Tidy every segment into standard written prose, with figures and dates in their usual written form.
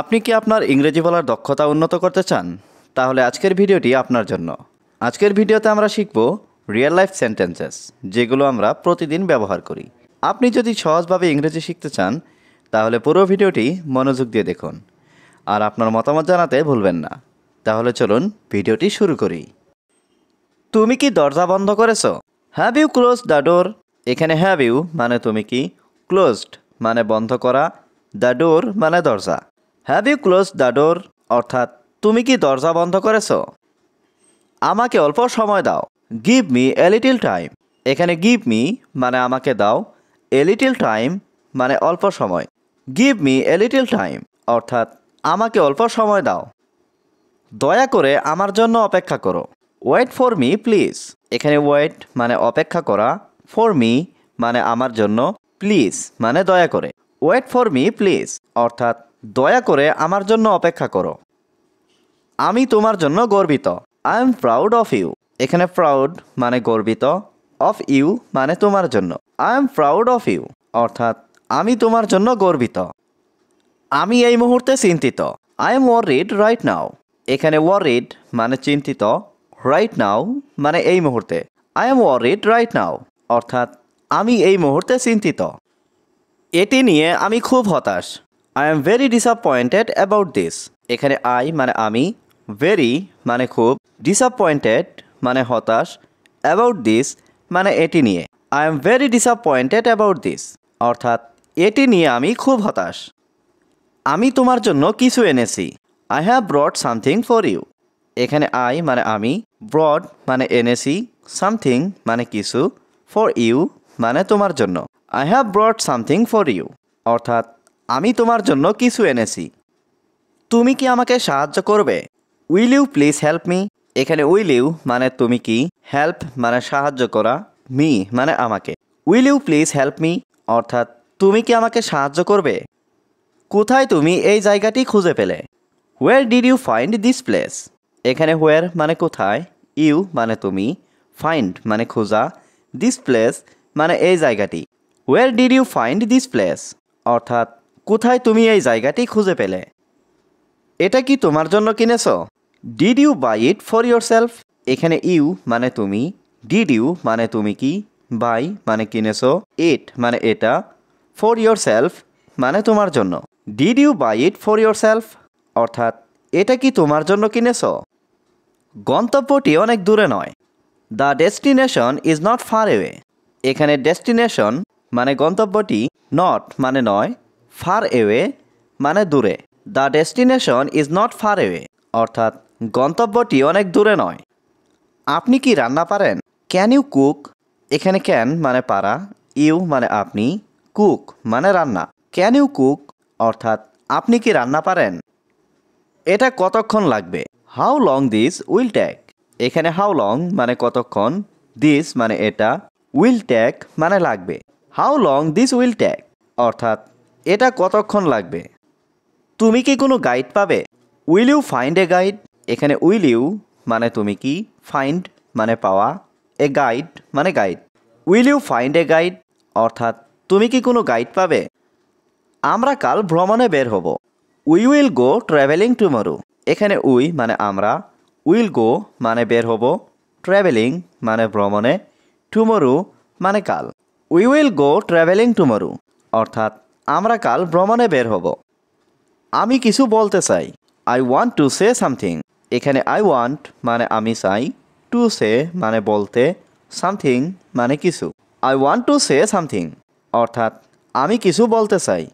আপনি কি আপনার ইংরেজি বলার দক্ষতা উন্নত করতে চান? তাহলে আজকের ভিডিওটি আপনার জন্য। আজকের ভিডিওতে আমরা শিখব রিয়েল লাইফ সেন্টেন্সেস, যেগুলো আমরা প্রতিদিন ব্যবহার করি। আপনি যদি সহজভাবে ইংরেজি শিখতে চান তাহলে পুরো ভিডিওটি মনোযোগ দিয়ে দেখুন আর আপনার মতামত জানাতে ভুলবেন না। তাহলে চলুন ভিডিওটি শুরু করি। তুমি কি দরজা বন্ধ করেছো? Have you close the door? এখানে হ্যাভ ইউ মানে তুমি কি, ক্লোজড মানে বন্ধ করা, দ্য ডোর মানে দরজা। Have you close the door অর্থাৎ তুমি কি দরজা বন্ধ করেছো? আমাকে অল্প সময় দাও। Give me a little time. এখানে গিভ মি মানে আমাকে দাও, এ লিটল টাইম মানে অল্প সময়। Give me a little time অর্থাৎ আমাকে অল্প সময় দাও। দয়া করে আমার জন্য অপেক্ষা করো। Wait for me please. এখানে ওয়েট মানে অপেক্ষা করা, ফর মি মানে আমার জন্য, প্লিজ মানে দয়া করে। ওয়েট ফর মি প্লিজ অর্থাৎ দয়া করে আমার জন্য অপেক্ষা করো। আমি তোমার জন্য গর্বিত। I am proud of you. এখানে প্রাউড মানে গর্বিত, অফ ইউ মানে তোমার জন্য। I am proud of you অর্থাৎ আমি তোমার জন্য গর্বিত। আমি এই মুহূর্তে চিন্তিত। I am worried right now. এখানে ওয়ারিড মানে চিন্তিত, রাইট নাও মানে এই মুহূর্তে। I am worried right now অর্থাৎ আমি এই মুহূর্তে চিন্তিত। এটি নিয়ে আমি খুব হতাশ। I am very disappointed about this. এখানে আই মানে আমি, ভেরি মানে খুব, ডিসঅ্যাপয়েন্টেড মানে হতাশ, অ্যাবাউট দিস মানে এটি নিয়ে। I am very disappointed about this অর্থাৎ এটি নিয়ে আমি খুব হতাশ। আমি তোমার জন্য কিছু এনেছি। I have brought something for you. এখানে আই মানে আমি, ব্রড মানে এনেছি, সামথিং মানে কিছু, ফর ইউ মানে তোমার জন্য। I have brought something for you অর্থাৎ আমি তোমার জন্য কিছু এনেছি। তুমি কি আমাকে সাহায্য করবে? Will you please help me? এখানে উইল ইউ মানে তুমি কি, হেল্প মানে সাহায্য করা, মি মানে আমাকে। Will you please help me অর্থাৎ তুমি কি আমাকে সাহায্য করবে? কোথায় তুমি এই জায়গাটি খুঁজে পেলে? Where did you find this place? এখানে হোয়ার মানে কোথায়, ইউ মানে তুমি, ফাইন্ড মানে খোঁজা, দিস প্লেস মানে এই জায়গাটি। Where did you find this place অর্থাৎ কোথায় তুমি এই জায়গাটি খুঁজে পেলে? এটা কি তোমার জন্য কিনেছো? Did you buy it for yourself? এখানে ইউ মানে তুমি, ডিড ইউ মানে তুমি কি, বাই মানে কিনেছো, ইট মানে এটা, ফর ইয়োর সেলফ মানে তোমার জন্য। Did you buy it for yourself অর্থাৎ এটা কি তোমার জন্য কিনেছো? গন্তব্যটি অনেক দূরে নয়। The destination is not far away. এখানে ডেস্টিনেশন মানে গন্তব্যটি, নট মানে নয়, ফার এওয়ে মানে দূরে। The destination is not far away অর্থাৎ গন্তব্যটি অনেক দূরে নয়। আপনি কি রান্না পারেন? Can you cook? এখানে ক্যান মানে পারা, ইউ মানে আপনি, কুক মানে রান্না। ক্যান ইউ কুক অর্থাৎ আপনি কি রান্না পারেন? এটা কতক্ষণ লাগবে? How long this will take? এখানে হাউ লং মানে কতক্ষণ, দিস মানে এটা, উইল টেক মানে লাগবে। How long this will take অর্থাৎ এটা কতক্ষণ লাগবে। তুমি কি কোনো গাইড পাবে? Will you find a guide? এখানে উইল ইউ মানে তুমি কি, ফাইন্ড মানে পাওয়া, এ গাইড মানে guide. Will you find a guide অর্থাৎ তুমি কি কোনো গাইড পাবে? আমরা কাল ভ্রমণে বের হব। We will go travelling tomorrow. এখানে উই মানে আমরা, উইল গো মানে বের হব, ট্রাভেলিং মানে ভ্রমণে, টুমরো মানে কাল। We will go travelling tomorrow অর্থাৎ আমরা কাল ভ্রমণে বের হব। আমি কিছু বলতে চাই। I want to say something. এখানে আই ওয়ান্ট মানে আমি চাই, টু সে মানে বলতে, সামথিং মানে কিছু। I want to say something অর্থাৎ আমি কিছু বলতে চাই।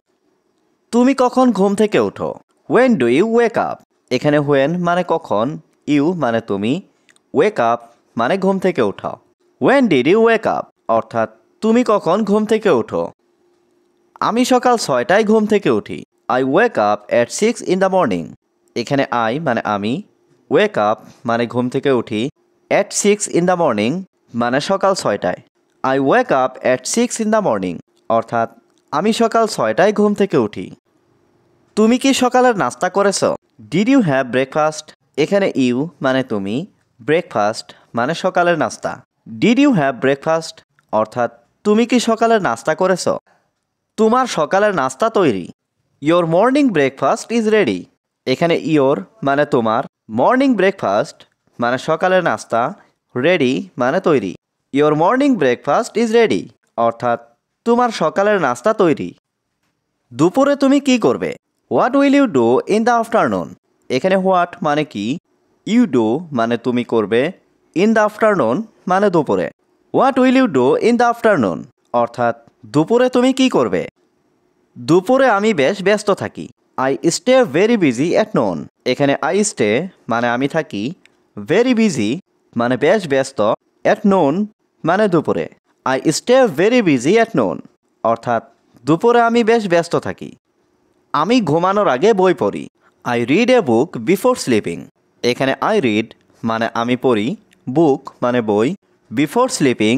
তুমি কখন ঘুম থেকে ওঠো? When do you wake up? এখানে হোয়েন মানে কখন, ইউ মানে তুমি, ওয়েক আপ মানে ঘুম থেকে ওঠা। When did you wake up অর্থাৎ তুমি কখন ঘুম থেকে ওঠো? আমি সকাল 6টায় ঘুম থেকে উঠি। I wake up at 6 in the morning. এখানে আই মানে আমি, ওয়েক আপ মানে ঘুম থেকে উঠি, অ্যাট 6 ইন দ্য মর্নিং মানে সকাল 6টায়। I wake up at 6 in the morning অর্থাৎ আমি সকাল 6টায় ঘুম থেকে উঠি। তুমি কি সকালের নাস্তা করেছো? Did you have breakfast? এখানে ইউ মানে তুমি, ব্রেকফাস্ট মানে সকালের নাস্তা। ডিড ইউ হ্যাভ ব্রেকফাস্ট অর্থাৎ তুমি কি সকালের নাস্তা করেছো? তোমার সকালের নাস্তা তৈরি। Your morning breakfast is ready. এখানে ইয়োর মানে তোমার, মর্নিং ব্রেকফাস্ট মানে সকালের নাস্তা, রেডি মানে তৈরি। Your morning breakfast is ready অর্থাৎ তোমার সকালের নাস্তা তৈরি। দুপুরে তুমি কি করবে? What will you do in the afternoon. এখানে হোয়াট মানে কি, ইউ ডু মানে তুমি করবে, ইন দ্য আফটারনুন মানে দুপুরে। What will you do in the afternoon অর্থাৎ দুপুরে তুমি কি করবে? দুপুরে আমি বেশ ব্যস্ত থাকি। I stay very busy at known. এখানে আই স্টে মানে আমি থাকি, ভেরি বিজি মানে বেশ ব্যস্ত, অ্যাট নোন মানে দুপুরে। I stay very busy at known অর্থাৎ দুপুরে আমি বেশ ব্যস্ত থাকি। আমি ঘুমানোর আগে বই পড়ি। I read a book before sleeping. এখানে আই রিড মানে আমি পড়ি, বুক মানে বই, বিফোর স্লিপিং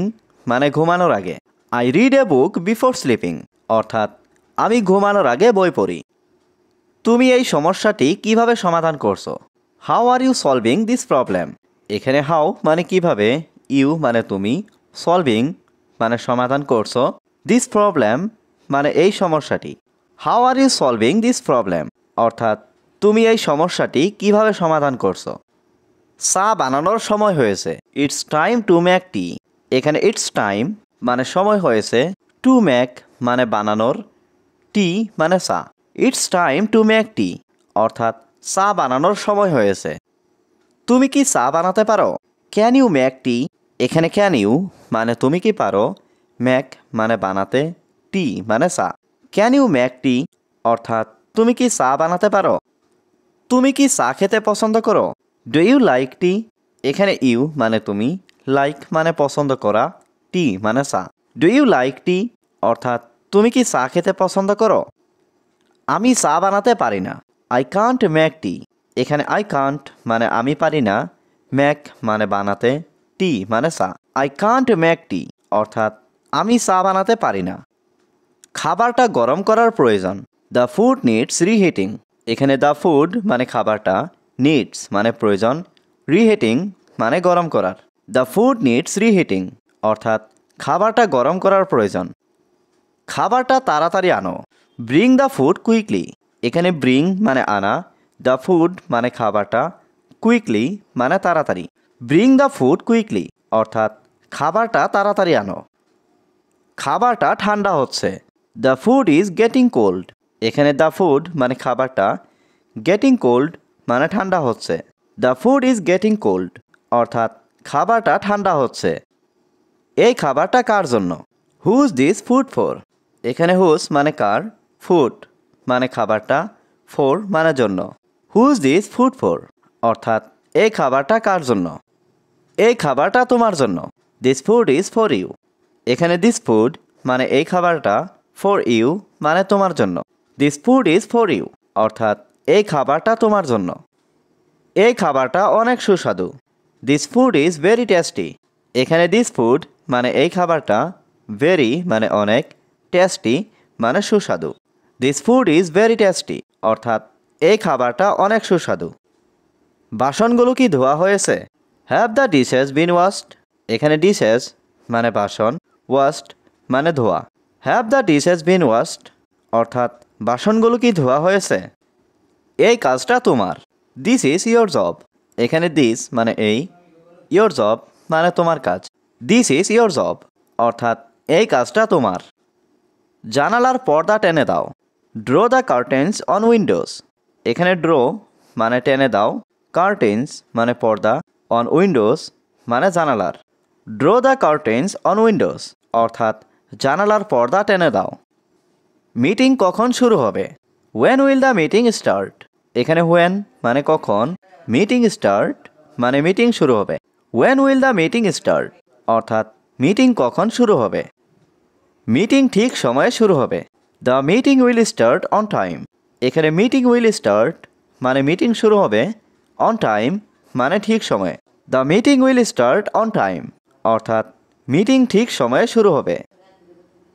মানে ঘুমানোর আগে। I read a book before sleeping অর্থাৎ আমি ঘুমানোর আগে বই পড়ি। তুমি এই সমস্যাটি কিভাবে সমাধান করছো? How are you solving this problem. এখানে হাউ মানে কিভাবে, ইউ মানে তুমি, সলভিং মানে সমাধান করছো, দিস প্রবলেম মানে এই সমস্যাটি। How are you solving this problem অর্থাৎ তুমি এই সমস্যাটি কিভাবে সমাধান করছো। চা বানানোর সময় হয়েছে। It's time to make tea. এখানে ইটস টাইম মানে সময় হয়েছে, টু মেক মানে বানানোর, টি মানে চা। ইটস টাইম টু মেক টি অর্থাৎ চা বানানোর সময় হয়েছে। তুমি কি চা বানাতে পারো? Can you make tea. এখানে ক্যান ইউ মানে তুমি কি পারো, মেক মানে বানাতে, টি মানে চা। ক্যান ইউ মেক টি অর্থাৎ তুমি কি চা বানাতে পারো? তুমি কি চা খেতে পছন্দ করো? Do you like tea. এখানে ইউ মানে তুমি, লাইক মানে পছন্দ করা, টি মানে চা। ডু ইউ লাইক টি অর্থাৎ তুমি কি চা খেতে পছন্দ করো? আমি চা বানাতে পারি না। I can't make tea. এখানে আই কান্ট মানে আমি পারি না, মেক মানে বানাতে, টি মানে চা। আই কান্ট মেক টি অর্থাৎ আমি চা বানাতে পারি না। খাবারটা গরম করার প্রয়োজন। The food needs reheating. এখানে দ্য ফুড মানে খাবারটা, নিডস মানে প্রয়োজন, রিহিটিং মানে গরম করার। দ্য ফুড নিডস রিহিটিং অর্থাৎ খাবারটা গরম করার প্রয়োজন। খাবারটা তাড়াতাড়ি আনো। Bring the food quickly. এখানে ব্রিং মানে আনা, দ্য ফুড মানে খাবারটা, কুইকলি মানে তাড়াতাড়ি। ব্রিং দ্য ফুড কুইকলি অর্থাৎ খাবারটা তাড়াতাড়ি আনো। খাবারটা ঠান্ডা হচ্ছে। The food is getting cold. এখানে দ্য ফুড মানে খাবারটা, গেটিং কোল্ড মানে ঠান্ডা হচ্ছে। The food is getting cold অর্থাৎ খাবারটা ঠান্ডা হচ্ছে। এই খাবারটা কার জন্য? Whose this food for. এখানে হুজ মানে কার, ফুড মানে খাবারটা, ফর মানে জন্য। হুজ দিস ফুড ফর অর্থাৎ এই খাবারটা কার জন্য? এই খাবারটা তোমার জন্য। This food is for you. এখানে দিস ফুড মানে এই খাবারটা, ফর ইউ মানে তোমার জন্য। This food is for you অর্থাৎ এই খাবারটা তোমার জন্য। এই খাবারটা অনেক সুস্বাদু। This food is very tasty. এখানে দিস ফুড মানে এই খাবারটা, ভেরি মানে অনেক, টেস্টি মানে সুস্বাদু। This food is very tasty অর্থাৎ এই খাবারটা অনেক সুস্বাদু। বাসনগুলো কি ধোয়া হয়েছে? Have the dishes been washed. এখানে ডিশেস মানে বাসন, ওয়াশড মানে ধোয়া। Have the dishes been washed অর্থাৎ বাসনগুলো কি ধোয়া হয়েছে? এই কাজটা তোমার। This is your job. এখানে দিস মানে এই, ইয়োর জব মানে তোমার কাজ। দিস ইজ ইয়োর জব অর্থাৎ এই কাজটা তোমার। জানালার পর্দা টেনে দাও। Draw the curtains on Windows. এখানে ড্র মানে টেনে দাও, কার্টেন্স মানে পর্দা, অন উইন্ডোজ মানে জানালার। Draw the curtains on windows অর্থাৎ জানালার পর্দা টেনে দাও। মিটিং কখন শুরু হবে? When will the meeting start. এখানে ওয়েন মানে কখন, মিটিং স্টার্ট মানে মিটিং শুরু হবে। When will the meeting start অর্থাৎ মিটিং কখন শুরু হবে। মিটিং ঠিক সময়ে শুরু হবে। The meeting will start on time. এখানে মিটিং উইল স্টার্ট মানে মিটিং শুরু হবে, অন টাইম মানে ঠিক সময়ে। The meeting will start on time অর্থাৎ মিটিং ঠিক সময়ে শুরু হবে।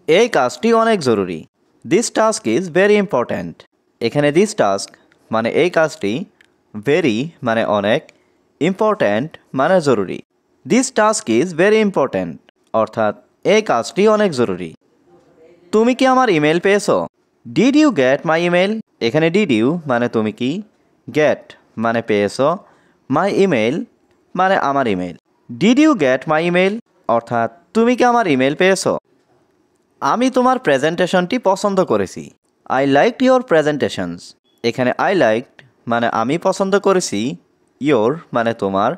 এই কাজটি অনেক জরুরি। This task is very important. এখানে দিস টাস্ক মানে এই কাজটি, ভেরি মানে অনেক, ইম্পর্ট্যান্ট মানে জরুরি। This task is very important অর্থাৎ এই কাজটি অনেক জরুরি। তুমি কি আমার ইমেল পেয়েছো? Did you get my email? এখানে ডিড ইউ মানে তুমি কি, গেট মানে পেয়েছো, মাই ইমেল মানে আমার email. Did you get my email অর্থাৎ তুমি কি আমার ইমেল পেয়েছো? আমি তোমার প্রেজেন্টেশনটি পছন্দ করেছি। I liked your presentations. এখানে আই লাইকড মানে আমি পছন্দ করেছি, ইয়োর মানে তোমার,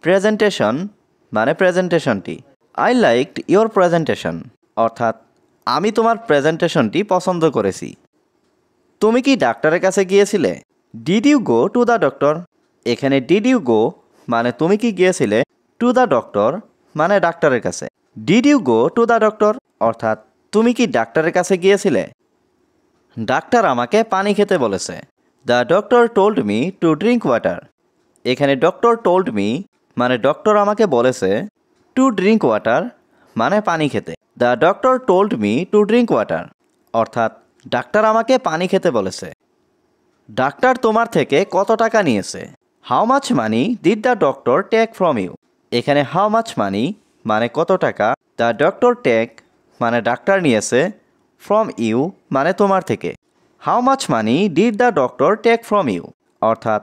প্রেজেন্টেশন মানে প্রেজেন্টেশনটি। আই লাইকড ইয়োর প্রেজেন্টেশন অর্থাৎ আমি তোমার প্রেজেন্টেশনটি পছন্দ করেছি। তুমি কি ডাক্তারের কাছে গিয়েছিলে? Did you go to the doctor? এখানে ডিড ইউ গো মানে তুমি কি গিয়েছিলে, টু দ্য ডক্টর মানে ডাক্তারের কাছে। Did you go to the doctor অর্থাৎ তুমি কি ডাক্তারের কাছে গিয়েছিলে? ডাক্তার আমাকে পানি খেতে বলেছে। The doctor told me to drink water. এখানে ডক্টর টোল্ড মি মানে ডক্টর আমাকে বলেছে, টু ড্রিঙ্ক ওয়াটার মানে পানি খেতে। The doctor told me to drink water অর্থাৎ ডাক্তার আমাকে পানি খেতে বলেছে। ডাক্তার তোমার থেকে কত টাকা নিয়েছে? How much money did the doctor take from you? এখানে হাউ মাচ মানি মানে কত টাকা, দ্য ডক্টর টেক মানে ডাক্তার নিয়েছে, ফ্রম ইউ মানে তোমার থেকে। How much money did the doctor take from you অর্থাৎ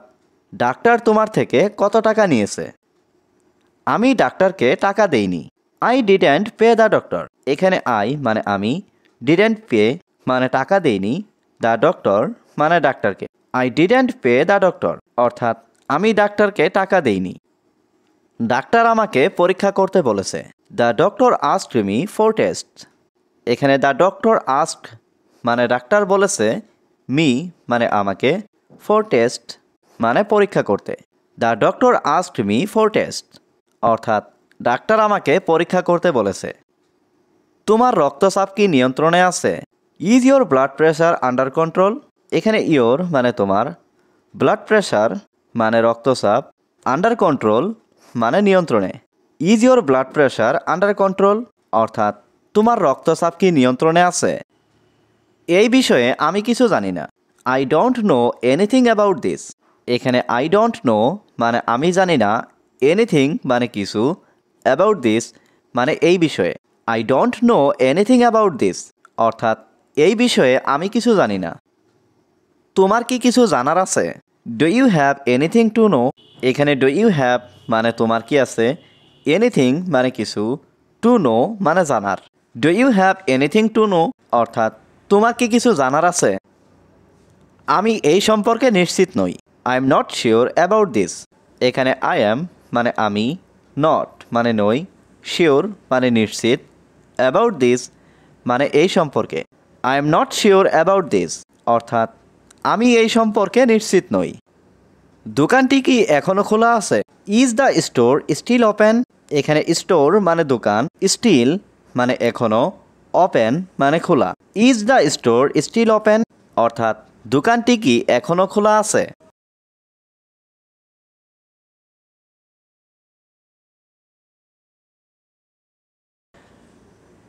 ডাক্তার তোমার থেকে কত টাকা নিয়েছে। আমি ডাক্তারকে টাকা দেইনি। I didn't pay the doctor. এখানে আই মানে আমি, ডিডেন্ট পে মানে টাকা দেইনি, দ্য ডক্টর মানে ডাক্তারকে। I didn't pay the doctor অর্থাৎ আমি ডাক্তারকে টাকা দেইনি। ডাক্তার আমাকে পরীক্ষা করতে বলেছে। The doctor asked me for test. এখানে দ্য ডক্টর আস্কড মানে ডাক্তার বলেছে, মি মানে আমাকে, ফর টেস্ট মানে পরীক্ষা করতে। The doctor asked me for test অর্থাৎ ডাক্তার আমাকে পরীক্ষা করতে বলেছে। তোমার রক্তচাপ কি নিয়ন্ত্রণে আছে? Is your blood pressure under control? এখানে ইয়োর মানে তোমার, ব্লাড প্রেশার মানে রক্তচাপ, আন্ডার কন্ট্রোল মানে নিয়ন্ত্রণে। Is your blood pressure under control অর্থাৎ তোমার রক্তচাপ কি নিয়ন্ত্রণে আছে? এই বিষয়ে আমি কিছু জানি না। I don't know anything about this. এখানে আই ডোন্ট নো মানে আমি জানি না, এনিথিং মানে কিছু, অ্যাবাউট দিস মানে এই বিষয়ে। I don't know anything about this অর্থাৎ এই বিষয়ে আমি কিছু জানি না। তোমার কি কিছু জানার আছে? Do you have anything to know? এখানে ডু ইউ হ্যাভ মানে তোমার কি আছে, এনিথিং মানে কিছু, টু নো মানে জানার। Do you have anything to know অর্থাৎ তোমার কি কিছু জানার আছে? আমি এই সম্পর্কে নিশ্চিত নই। I am not sure about this. এখানে আই অ্যাম মানে আমি, নট মানে নই, শিওর মানে নিশ্চিত, অ্যাবাউট দিস মানে এই সম্পর্কে। I am not sure about this অর্থাৎ আমি এই সম্পর্কে নিশ্চিত নই। দোকানটি কি এখনও খোলা আছে? Is the store still open? এখানে স্টোর মানে দোকান, স্টিল মানে এখনও, ওপেন মানে খোলা। Is the store still open অর্থাৎ দোকানটি কি এখনও খোলা আছে?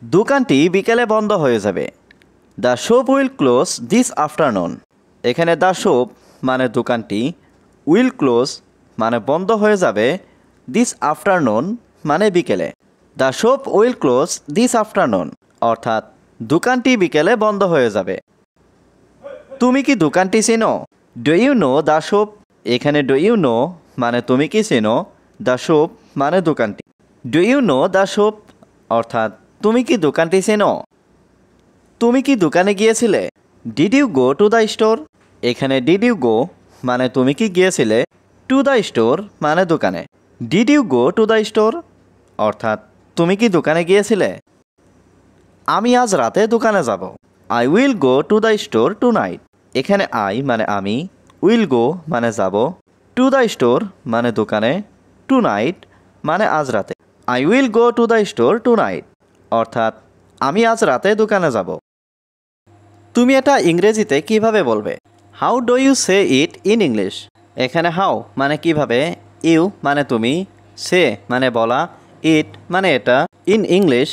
দোকানটি বিকেলে বন্ধ হয়ে যাবে। The shop will close this afternoon. এখানে দ্য শপ মানে দোকানটি, উইল ক্লোজ মানে বন্ধ হয়ে যাবে, দিস আফটারনুন মানে বিকেলে। The shop will close this afternoon অর্থাৎ দোকানটি বিকেলে বন্ধ হয়ে যাবে। তুমি কি দোকানটি চেনো? Do you know the shop? এখানে ডু ইউ নো মানে তুমি কি চেনো, দ্য শপ মানে দোকানটি। Do you know the shop অর্থাৎ তুমি কি দোকানটি চেনো? তুমি কি দোকানে গিয়েছিলে? Did you go to the store? এখানে ডিড ইউ গো মানে তুমি কি গিয়েছিলে, টু দ্য স্টোর মানে দোকানে। Did you go to the store অর্থাৎ তুমি কি দোকানে গিয়েছিলে? আমি আজ রাতে দোকানে যাব। I will go to the store two night. এখানে আই মানে আমি, উইল গো মানে যাব, টু দ্য স্টোর মানে দোকানে, টু নাইট মানে আজ রাতে। I will go to the store two night অর্থাৎ আমি আজ রাতে দোকানে যাব। তুমি এটা ইংরেজিতে কিভাবে বলবে? How do you say it in English? এখানে হাউ মানে কিভাবে, ইউ মানে তুমি, সে মানে বলা, ইট মানে এটা, ইন ইংলিশ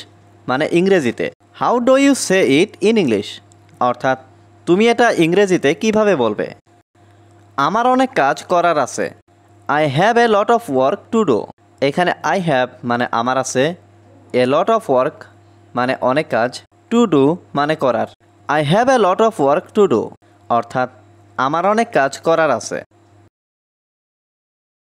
মানে ইংরেজিতে। How do you say it in English অর্থাৎ তুমি এটা ইংরেজিতে কিভাবে বলবে? আমার অনেক কাজ করার আছে। I have a lot of work to do. এখানে আই হ্যাভ মানে আমার আছে, এ লট অফ ওয়ার্ক মানে অনেক কাজ, টু ডু মানে করার। I have a lot of work to do, অর্থাৎ আমার অনেক কাজ করার আছে।